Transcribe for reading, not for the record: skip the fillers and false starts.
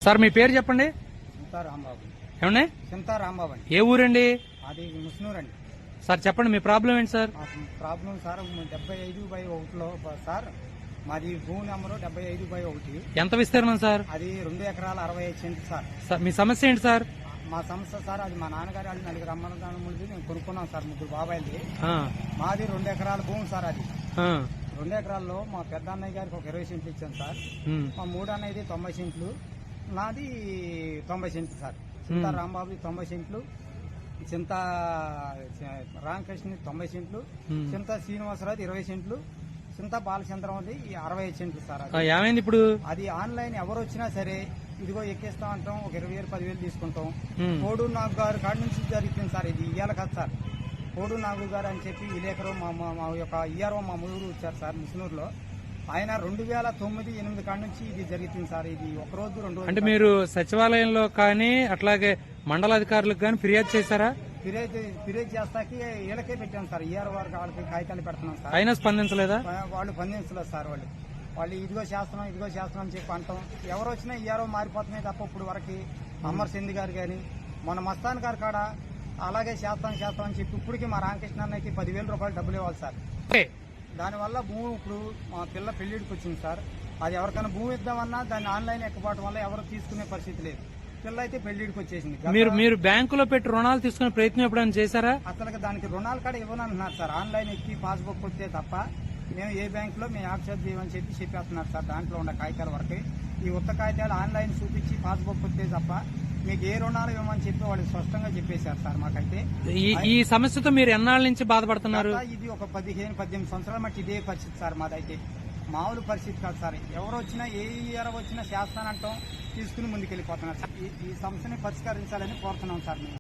Sir మీ పేరు చెప్పండి. చింతా రాంబాబు. ఏమండి? చింతా రాంబాబు అండి. ఏ ఊరండి? అది ముస్నూరు అండి. సార్ చెప్పండి మీ ప్రాబ్లం ఏంటి సార్? ప్రాబ్లం సార్ 75/1లో సార్ మాది భూమి నెంబరు 75/1. ఎంత విస్తీర్ణం సార్? అది 2 ఎకరాల 65 సెంట్లు సార్. మీ సమస్య ఏంటి సార్? మా సంస్థ సార్ అది మా నాన్నగారు వాళ్ళు 4 అమ్మదానములది మేము కొనుక్కున్నాం సార్, 3 బాబాయిలది. ఆ, మాది 2 ఎకరాల భూమి సార్. అది ఆ, 2 ఎకరాల్లో మా పెద్ద అన్నయ్య గారికి ఒక 20 సెంట్లు ఇచ్చాను సార్. ఉమ్, మా 3 అన్నయ్యది 90 సెంట్లు, నాది 90 సెంట్లు సార్. చింతా రాంబాబుది 90 సెంట్లు, చింత రామకృష్ణ 90 సెంట్లు, చింత శ్రీనివాసరావు 20 సెంట్లు, చింత బాలచంద్రది 65 సెంట్లు సార్. ఆ, ఏమైంది ఇప్పుడు? అది ఆన్లైన్ ఎవరు వచ్చినా సరే ఇదిగో ఎక్కిస్తాం అంటాం, ఒక 20,000 10,000 తీసుకుంటాం. ఉమ్, కోడు నాగు గారు కాడి నుంచి జరుగుతుంది సార్. ఇది ఇయ్యాల కాదు సార్. కోడు నాగు గారు అని చెప్పి విలేకరు మా యొక్క ఇయ్యారో మా ఊరు వచ్చారు సార్ ముస్నూరులో. ఆయన 2009-8 కాడి నుంచి ఇది జరుగుతుంది సార్. ఇది ఒక రోజు 2 రోజులు. అంటే మీరు సచివాలయంలో కానీ అట్లాగే మండల అధికారులకు కానీ ఫిర్యాదు చేశారా? ఫిర్యాదు చేస్తాకి వీళ్ళకే పెట్టాం సార్. ఇయ్యారు వారికి వాళ్ళకి కాగితాలు పెడుతున్నాం సార్. అయినా స్పందించలేదా? వాళ్ళు స్పందించలేదు సార్. వాళ్ళు ఇదిగో చేస్తున్నాం అని చెప్పి అంటాం. ఎవరు వచ్చినా ఇయ్యారో మారిపోతున్నాయి తప్ప ఇప్పుడు వరకు అమర్ సింధు గారు కానీ మన మస్తాన్ గారు కాడ అలాగే చేస్తాం అని చెప్పి ఇప్పటికి మా రామకృష్ణ అన్నకి 10,000 రూపాయలు డబ్బులు ఇవ్వాలి సార్. దానివల్ల భూమి ఇప్పుడు మా పిల్ల పెళ్లిడికి వచ్చింది సార్. అది ఎవరికైనా భూమి ఇద్దామన్నా దాన్ని ఆన్లైన్ ఎక్కపోవడం వల్ల ఎవరు తీసుకునే పరిస్థితి లేదు. పిల్ల అయితే పెళ్లిడికి వచ్చేసింది. మీరు బ్యాంకులో పెట్టి రుణాలు తీసుకునే ప్రయత్నం ఎప్పుడైనా చేశారా? అసలు దానికి రుణాలు కూడా ఇవ్వనంటున్నారు సార్. ఆన్లైన్ ఎక్కి పాస్బుక్ వస్తే తప్ప మేము ఏ బ్యాంకులో మేము యాక్సెప్ట్ చేయమని చెప్పేస్తున్నారు సార్. దాంట్లో ఉన్న కాగితాల వరకు ఈ ఉత్త కాగితాలు ఆన్లైన్ చూపించి పాస్బుక్ వస్తే తప్ప మీకు ఏ రుణాలు ఇవ్వమని చెప్పి వాళ్ళు స్పష్టంగా చెప్పేశారు సార్. మాకైతే ఈ సమస్యతో మీరు ఎన్నాళ్ళ నుంచి బాధపడుతున్నారు? ఇది ఒక 15-18 సంవత్సరాల మట్టి ఇదే పరిస్థితి సార్. మాదైతే మామూలు పరిస్థితి కాదు సార్. ఎవరు వచ్చినా ఏ ఇయర్ వచ్చినా చేస్తానంటాం, తీసుకుని ముందుకెళ్ళిపోతున్నారు సార్. ఈ సమస్యని పరిష్కరించాలని కోరుతున్నాం సార్.